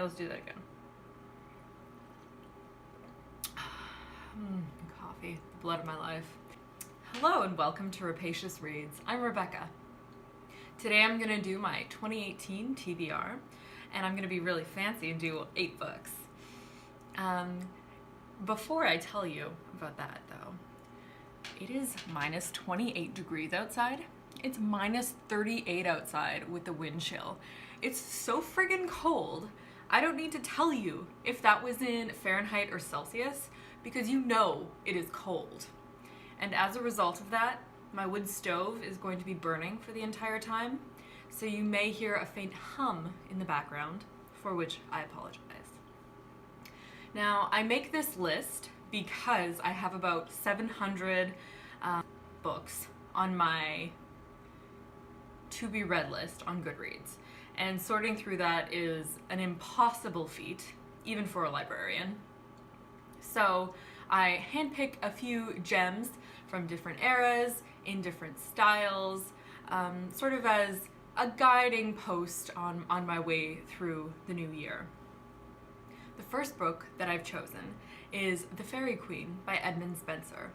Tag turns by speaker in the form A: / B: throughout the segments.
A: Let's do that again. Coffee, the blood of my life. Hello and welcome to Rapacious Reads. I'm Rebecca. Today I'm going to do my 2018 TBR, and I'm going to be really fancy and do 8 books. Before I tell you about that though, it is minus 28 degrees outside. It's minus 38 outside with the wind chill. It's so friggin' cold. I don't need to tell you if that was in Fahrenheit or Celsius, because you know it is cold. And as a result of that, my wood stove is going to be burning for the entire time, so you may hear a faint hum in the background, for which I apologize. Now, I make this list because I have about 700 books on my to-be-read list on Goodreads. And sorting through that is an impossible feat, even for a librarian. So I handpick a few gems from different eras, in different styles, sort of as a guiding post on my way through the new year. The first book that I've chosen is The Faerie Queene by Edmund Spenser.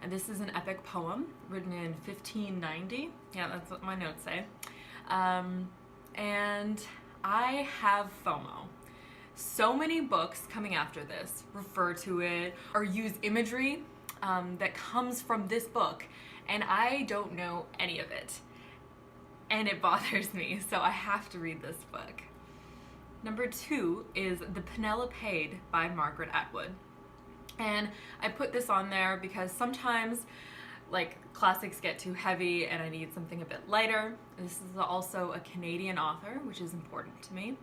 A: And this is an epic poem written in 1590. Yeah, that's what my notes say. And I have FOMO. So many books coming after this refer to it or use imagery that comes from this book, and I don't know any of it. And it bothers me, so I have to read this book. Number 2 is The Penelopiad by Margaret Atwood. And I put this on there because sometimes classics get too heavy and I need something a bit lighter. This is also a Canadian author, which is important to me.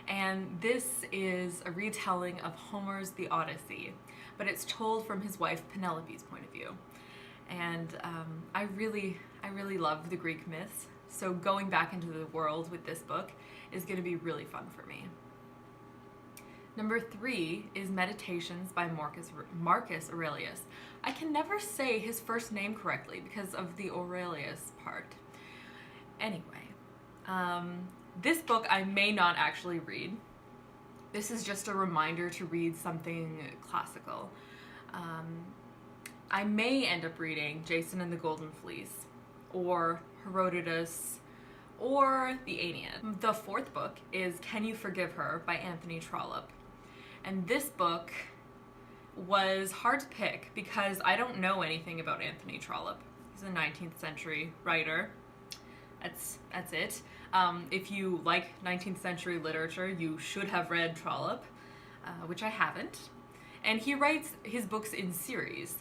A: And this is a retelling of Homer's The Odyssey, but it's told from his wife Penelope's point of view. And I really love the Greek myths, so going back into the world with this book is going to be really fun for me. Number 3 is Meditations by Marcus Aurelius. I can never say his first name correctly because of the Aurelius part. Anyway, this book I may not actually read. This is just a reminder to read something classical. I may end up reading Jason and the Golden Fleece, or Herodotus, or the Aeneid. The 4th book is Can You Forgive Her by Anthony Trollope. And this book was hard to pick because I don't know anything about Anthony Trollope. He's a 19th century writer. That's it. If you like 19th century literature, you should have read Trollope, which I haven't. And he writes his books in series,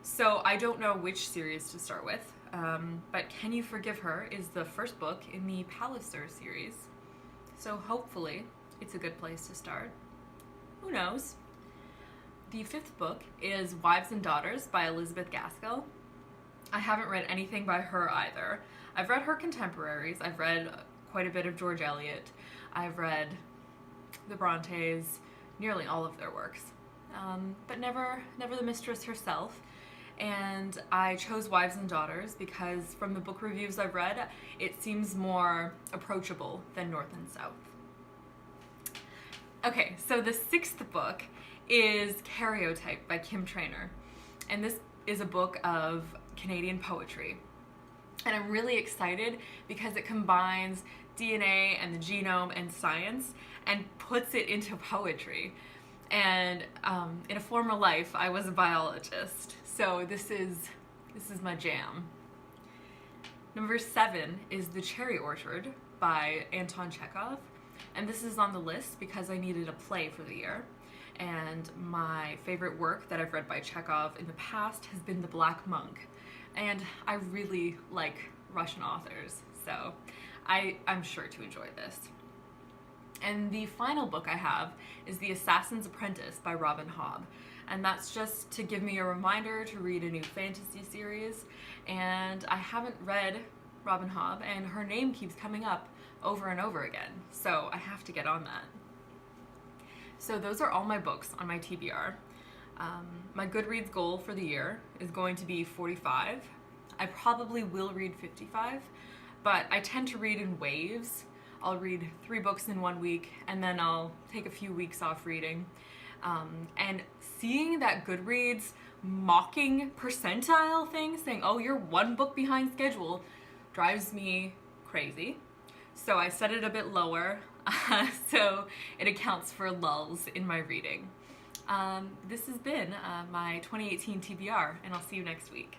A: so I don't know which series to start with. But Can You Forgive Her is the first book in the Palliser series, so hopefully it's a good place to start. Who knows? The 5th book is Wives and Daughters by Elizabeth Gaskell. I haven't read anything by her either. I've read her contemporaries. I've read quite a bit of George Eliot. I've read the Brontes, nearly all of their works, but never the mistress herself. And I chose Wives and Daughters because from the book reviews I've read, it seems more approachable than North and South. Okay, so the 6th book is Karyotype by Trainor, and this is a book of Canadian poetry. And I'm really excited because it combines DNA and the genome and science and puts it into poetry. And in a former life, I was a biologist, so this is my jam. Number 7 is The Cherry Orchard by Anton Chekhov. And this is on the list because I needed a play for the year. And my favorite work that I've read by Chekhov in the past has been The Black Monk. And I really like Russian authors, so I'm sure to enjoy this. And the final book I have is The Assassin's Apprentice by Robin Hobb. And that's just to give me a reminder to read a new fantasy series. And I haven't read Robin Hobb, and her name keeps coming up over and over again, so I have to get on that. So those are all my books on my TBR. My Goodreads goal for the year is going to be 45. I probably will read 55, but I tend to read in waves. I'll read 3 books in 1 week, and then I'll take a few weeks off reading. And seeing that Goodreads mocking percentile thing, saying, oh, you're 1 book behind schedule, drives me crazy. So I set it a bit lower, so it accounts for lulls in my reading. This has been my 2018 TBR, and I'll see you next week.